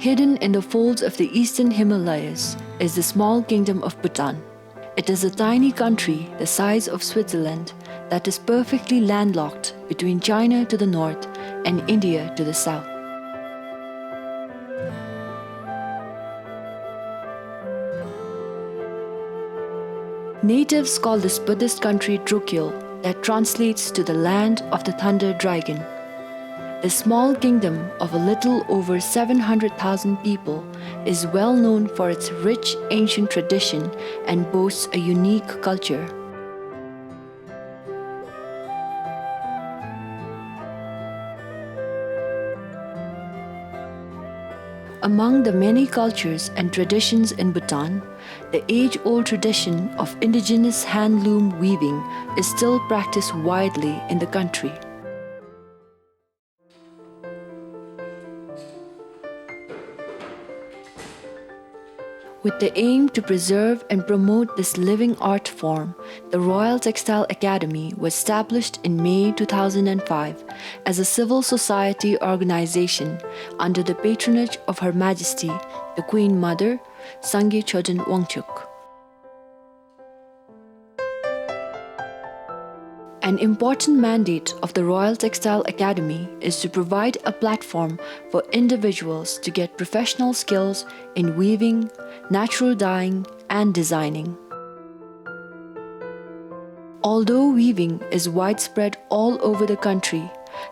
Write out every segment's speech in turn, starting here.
Hidden in the folds of the eastern Himalayas is the small kingdom of Bhutan. It is a tiny country the size of Switzerland that is perfectly landlocked between China to the north and India to the south. Natives call this Buddhist country Drukyul, that translates to the land of the thunder dragon. The small kingdom of a little over 700,000 people is well known for its rich ancient tradition and boasts a unique culture. Among the many cultures and traditions in Bhutan, the age-old tradition of indigenous handloom weaving is still practiced widely in the country. With the aim to preserve and promote this living art form, the Royal Textile Academy was established in May 2005 as a civil society organization under the patronage of Her Majesty, the Queen Mother, Sangye Chodon Wangchuk. An important mandate of the Royal Textile Academy is to provide a platform for individuals to get professional skills in weaving, natural dyeing, and designing. Although weaving is widespread all over the country,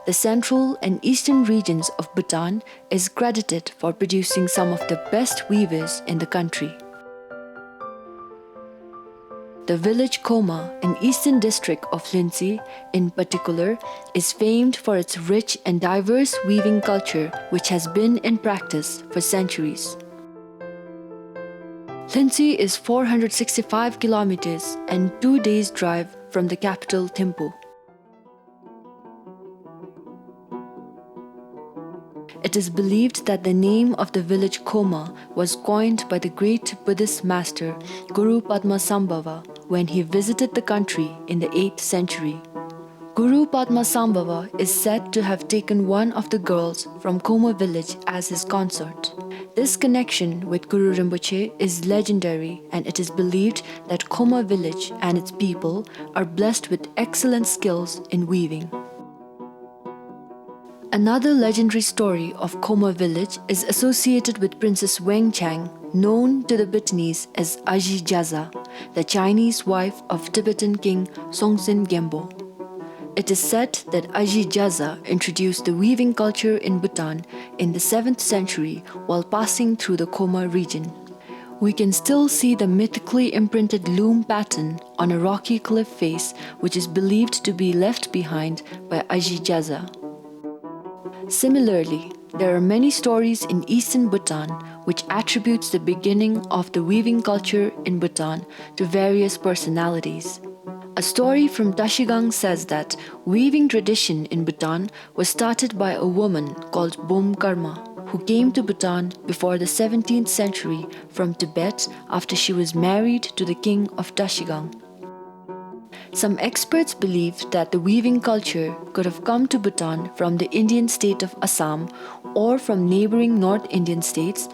the central and eastern regions of Bhutan is credited for producing some of the best weavers in the country. The village Koma in eastern district of Linsi, in particular, is famed for its rich and diverse weaving culture which has been in practice for centuries. Linsi is 465 kilometers and 2 days' drive from the capital Thimphu. It is believed that the name of the village Koma was coined by the great Buddhist master Guru Padmasambhava when he visited the country in the 8th century. Guru Padmasambhava is said to have taken one of the girls from Koma village as his consort. This connection with Guru Rinpoche is legendary, and it is believed that Koma village and its people are blessed with excellent skills in weaving. Another legendary story of Koma village is associated with Princess Weng Chang, known to the Bhutanese as Aji Jaza, the Chinese wife of Tibetan King Songtsen Gempo. It is said that Aji Jaza introduced the weaving culture in Bhutan in the 7th century while passing through the Koma region. We can still see the mythically imprinted loom pattern on a rocky cliff face, which is believed to be left behind by Aji Jaza. Similarly, there are many stories in eastern Bhutan which attributes the beginning of the weaving culture in Bhutan to various personalities. A story from Tashigang says that weaving tradition in Bhutan was started by a woman called Bom Karma, who came to Bhutan before the 17th century from Tibet after she was married to the king of Tashigang. Some experts believe that the weaving culture could have come to Bhutan from the Indian state of Assam or from neighboring North Indian states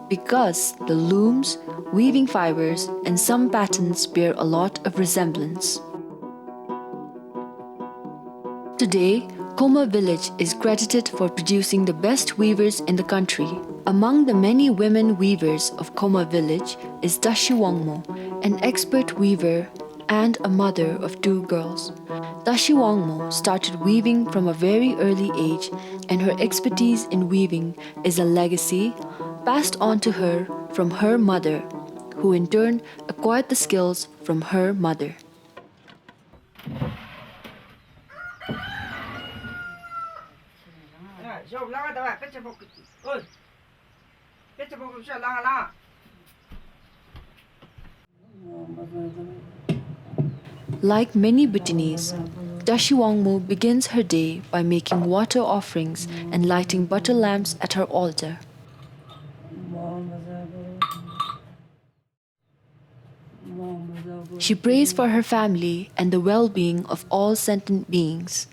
because the looms, weaving fibers, and some patterns bear a lot of resemblance. Today, Koma village is credited for producing the best weavers in the country. Among the many women weavers of Koma village is Dashi Wangmo, an expert weaver and a mother of 2 girls. Dashi Wangmo started weaving from a very early age, and her expertise in weaving is a legacy passed on to her from her mother, who in turn acquired the skills from her mother. Like many Bhutanese, Dashi Wangmo begins her day by making water offerings and lighting butter lamps at her altar. She prays for her family and the well-being of all sentient beings.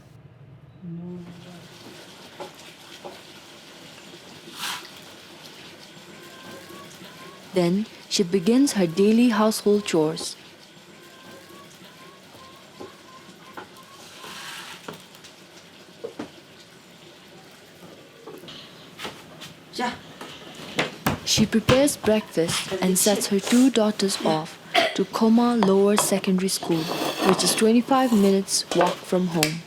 Then she begins her daily household chores. She prepares breakfast and sets her two daughters off to Koma Lower Secondary School, which is 25 minutes walk from home.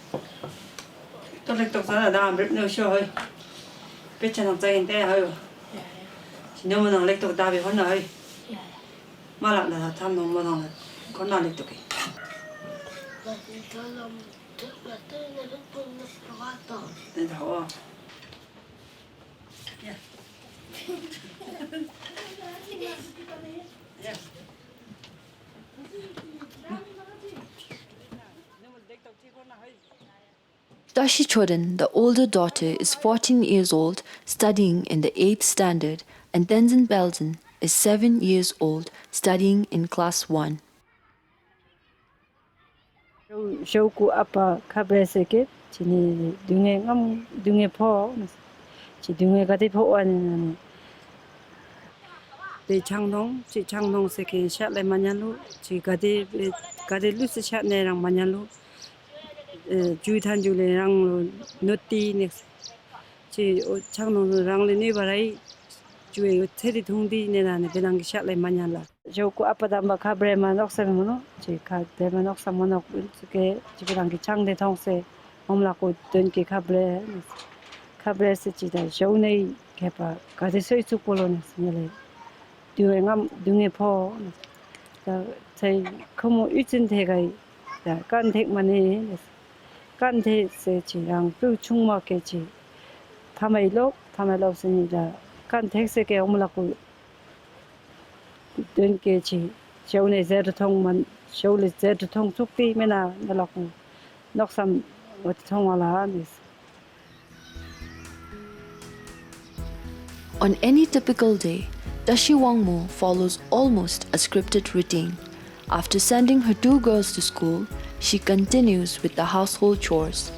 Tashi Choden, the older daughter, is 14 years old, studying in the 8th standard, and Tenzin Belzin is 7 years old, studying in class 1. Shauku apa kabre seket chini dunge ngam dunge pho chi dunge gati pho an de changdong seke shat le manyalu chi gati lu se shat ne rang manyalu ju than ju le rang noti ne chi changdong rang le ne barai ju theri thungdi ne na ne benang shat le manyala Shauku apa damba kabre manok se mono chi ka de manok sa monok ke chi benang ki changde thong se omla ko den ke kabre se chi da shau nei ke pa gati soi chu polon ne dunge pho da sai khomo itin thega da kan thek mane kan the se chi rang tu chungma ke chi thamai lo sin da kan thek se ke omla ko den ke chi shau ne zer thong man shau le zer thong chukti mena la ko noksam wat thong wala nis. On any typical day, Tashi Wangmo follows almost a scripted routine. After sending her two girls to school, she continues with the household chores.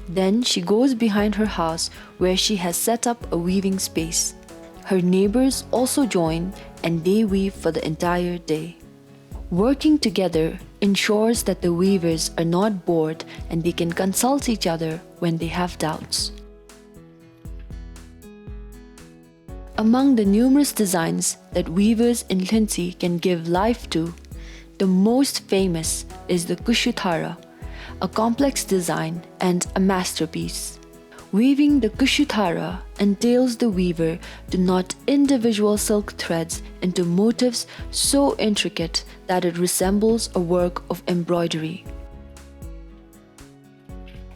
Then she goes behind her house where she has set up a weaving space. Her neighbors also join and they weave for the entire day. Working together ensures that the weavers are not bored and they can consult each other when they have doubts. Among the numerous designs that weavers in Lindsay can give life to, the most famous is the Kushuthara, a complex design and a masterpiece. Weaving the Kushuthara entails the weaver to knot individual silk threads into motifs so intricate that it resembles a work of embroidery.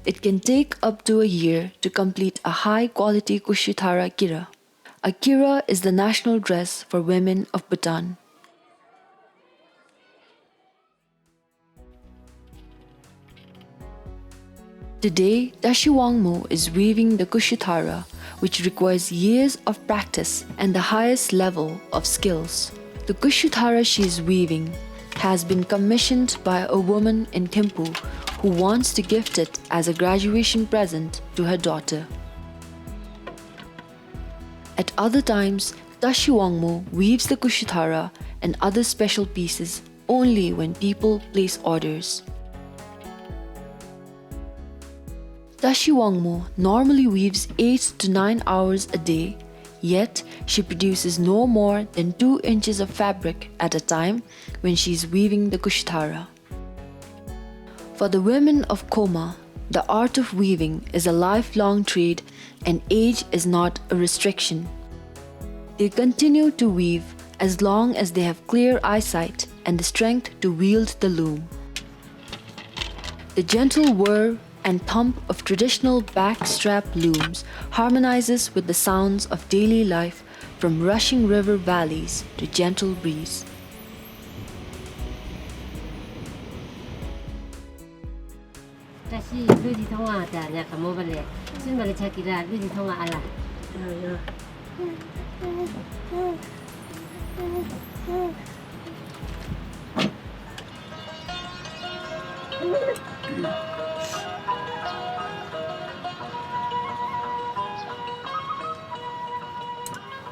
It can take up to a year to complete a high-quality Kushuthara kira. A kira is the national dress for women of Bhutan. Today, Tashi Wangmo is weaving the Kushuthara, which requires years of practice and the highest level of skills. The Kushuthara she is weaving has been commissioned by a woman in Thimphu who wants to gift it as a graduation present to her daughter. At other times, Tashi Wangmo weaves the Kushuthara and other special pieces only when people place orders. Tashi Wangmo normally weaves 8 to 9 hours a day, yet she produces no more than 2 inches of fabric at a time when she is weaving the Kushuthara. For the women of Koma, the art of weaving is a lifelong trade and age is not a restriction. They continue to weave as long as they have clear eyesight and the strength to wield the loom. The gentle whir and thump of traditional backstrap looms harmonizes with the sounds of daily life from rushing river valleys to gentle breeze.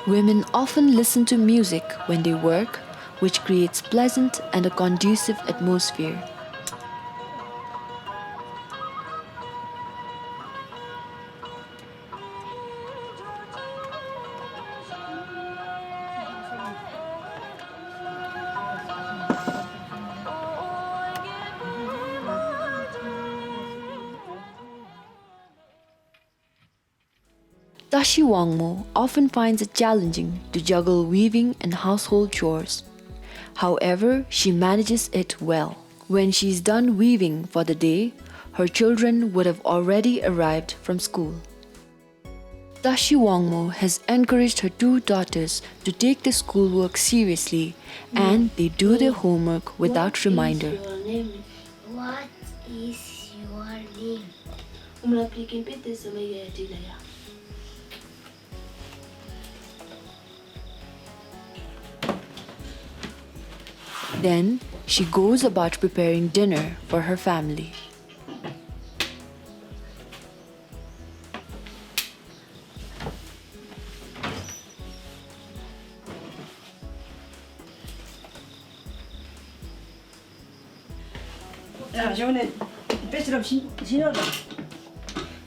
Women often listen to music when they work, which creates pleasant and a conducive atmosphere. Tashi Wangmo often finds it challenging to juggle weaving and household chores. However, she manages it well. When she's done weaving for the day, her children would have already arrived from school. Tashi Wangmo has encouraged her two daughters to take the schoolwork seriously and they do their homework without reminder. What is your name? Then she goes about preparing dinner for her family. 야, 저번에 배추럽 신어봐.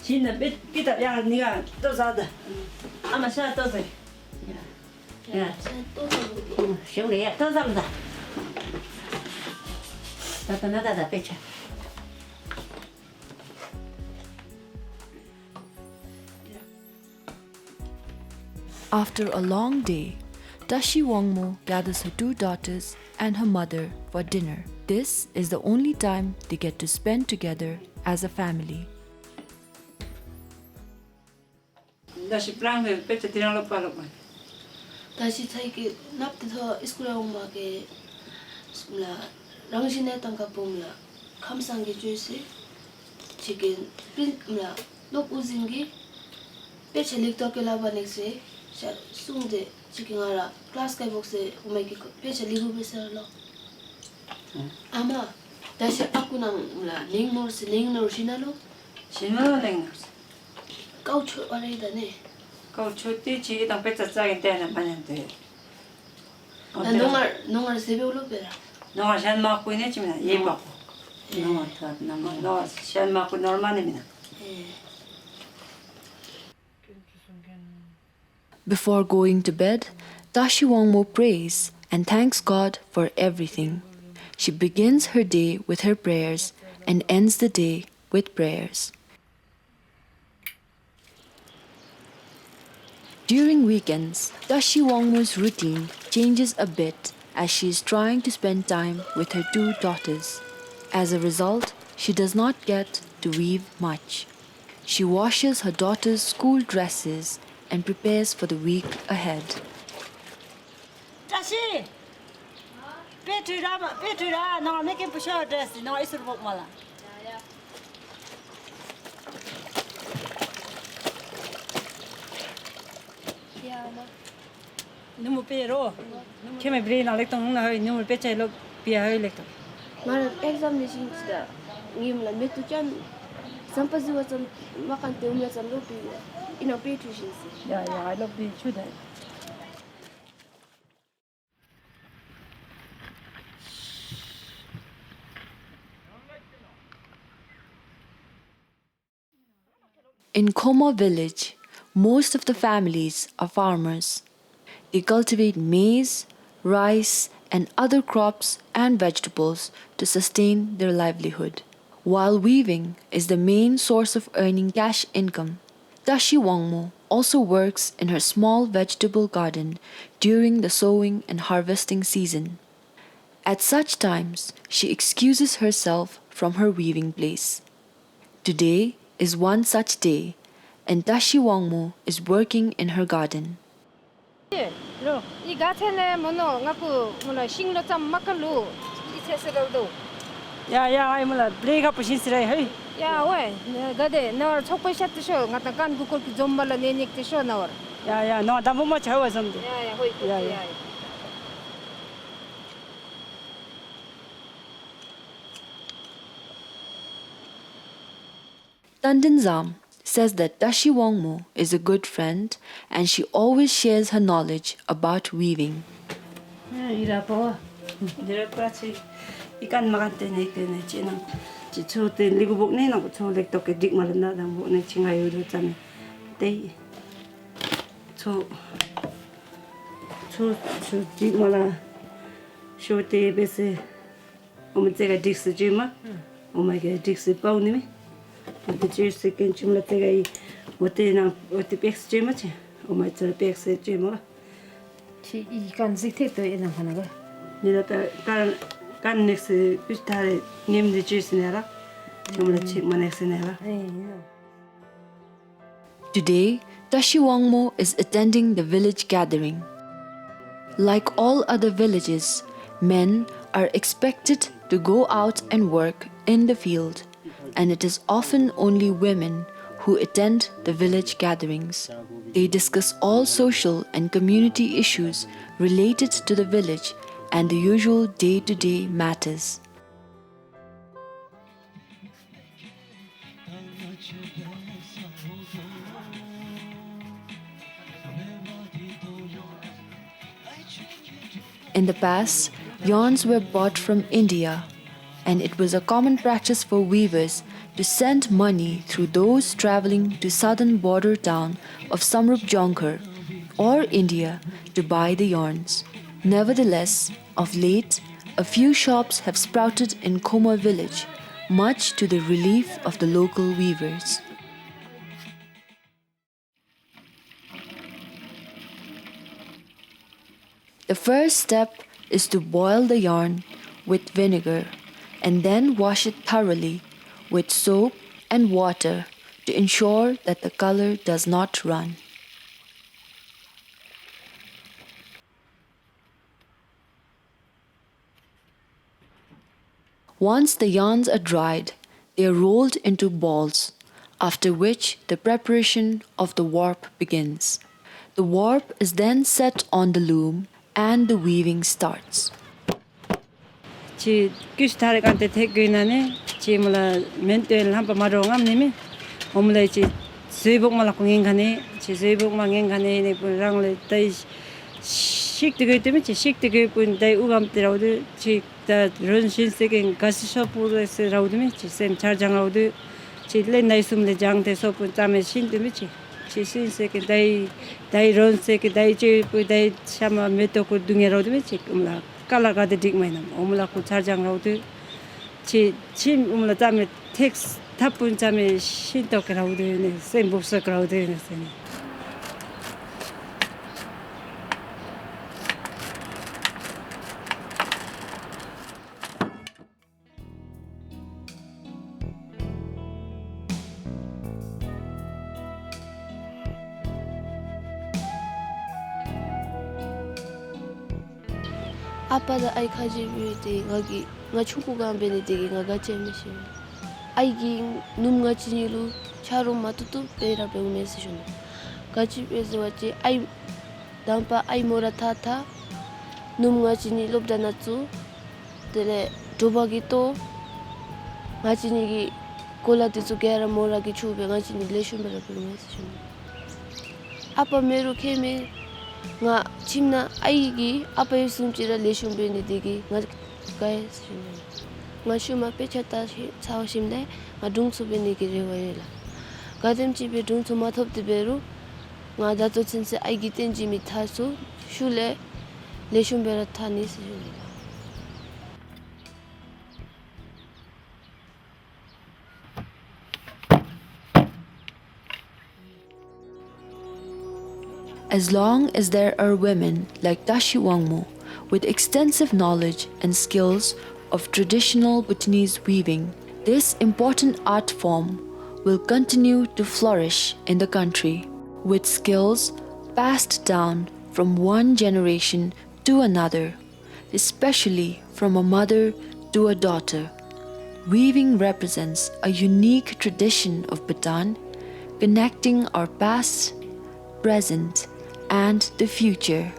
신는 삐딱 야, 네가 또 사다. 아마 사 떠서. 야, 시원해. 또 사다. 나다 배추. After a long day, Tashi Wangmo gathers her two daughters and her mother for dinner. This is the only time they get to spend together as a family. 다시 프랑스 배추 디랑로 팔로. 다시 자기 납부터 스쿨에 오마게 몰라 랑신에 땅가 보면 감상게 주시 지금 몰라 녹 우진기 배철릭도 kel라바넥세 샤 숭데 지금 알아 클래스 가복세 오메기 배철리고 베서로 아마 다시 아쿠랑 몰라 닝노르 시나로 신어랭. 까우초 아래다네 그 초티 지당 배추 짜긴 때는 많은데. 나 농알 세배울로 베라 너가 산 맞고 있네 지금 예뻐. 너가 산 맞고 normal Before going to bed, Tashi Wangmo prays and thanks God for everything. She begins her day with her prayers and ends the day with prayers. During weekends, Tashi Wangmo's routine changes a bit as she is trying to spend time with her two daughters. As a result, she does not get to weave much. She washes her daughters' school dresses and prepares for the week ahead. 다시 배추라 너 make push dress 너 있을 못 말아. 너무 빼로. 캠에 브레인 알렉동 나 너무 배추로 비하이 렉동. Malah exam ni sih ngim la metu chan sampai zuwa sam makan te umya sam lo pi ina pe tu shin si 야, I love the shoot. In Koma village, most of the families are farmers. They cultivate maize, rice, and other crops and vegetables to sustain their livelihood. While weaving is the main source of earning cash income, Tashi Wangmo also works in her small vegetable garden during the sowing and harvesting season. At such times, she excuses herself from her weaving place. Today is one such day, and Tashi Wangmo is working in her garden. 이 가테네 뭐노 갖고 뭐노 싱로 좀 막걸로 이체스로도 야, I 몰라. 브레이크 부신스래. 헤이. 야 왜 가데 너 촉배 샷쇼 갖다 간 그걸 좀 말라 내닉 쇼 나와 야, 너 담보 뭐 채워 좀. 야야 호이 야. Tandenzam, says that Dashi Wangmo is a good friend and she always shares her knowledge about weaving. Direktasi ikan makan tene kene cina cicu ten ligu buk ne nak cicu lek toke dik malenda dan buk ne cingai udah came teh cicu dik malah shote bese tega dik sejuma ke dik sepau ni me cicu seken cuma tega I pek sejuma cie cuma pek sejuma 치 이간 직택도 있는 거는 Nilata kan next Kushuthara name the Jersonera. Jumla check my next never. Today, Dashi Wangmo is attending the village gathering. Like all other villages, men are expected to go out and work in the field, and it is often only women who attend the village gatherings. They discuss all social and community issues related to the village and the usual day-to-day matters. In the past, yarns were bought from India, and it was a common practice for weavers to send money through those traveling to southern border town of Samrup Jonkar or India to buy the yarns. Nevertheless, of late, a few shops have sprouted in Koma village, much to the relief of the local weavers. The first step is to boil the yarn with vinegar and then wash it thoroughly with soap and water to ensure that the color does not run. Once the yarns are dried, they are rolled into balls, after which the preparation of the warp begins. The warp is then set on the loom and the weaving starts. Ci Kushuthara kan te gynane ci mala mentel hampa marongam nimi omle ci sebok mala kungin kane ci sebok mangin kane ne rang le tai shik de te ci shik de pun dai ugam te raude ci da ron shin segen gas shop se raude mi ci sem charjang raude ci le nai sum le jang te so pun tame shin de mi ci shin segen dai ron se ke dai ci pu dai sama meto ko dunge raude mi ci umla kala ga de dik mainam omla ko charjang raude ci chim umla tame text tapun tame shin to ke raude ne sem buksa raude ne sen. 아빠다 아이 가지비데 nga chukuga bene dege nga gache mishi aigi numga chinilu charo matutu pera pe umesi shuna gachi pese wache ai dampa ai mora tha numga chini lobda natsu tele dobagi to nga chini gi kola tisu gera mora gi chube nga chini leshun pera pe umesi shuna apa meru keme nga chimna aigi apa yusumchira leshun bene dege nga guys nga shuma pechata chawshimde nga dungsu beni girewayela gadem chibe dungsu mathop de beru nga dato chinse aigi tenji mi thasu shule leshum bera thani se. As long as there are women like Dashi Wangmo with extensive knowledge and skills of traditional Bhutanese weaving, this important art form will continue to flourish in the country, with skills passed down from one generation to another, especially from a mother to a daughter. Weaving represents a unique tradition of Bhutan, connecting our past, present, and the future.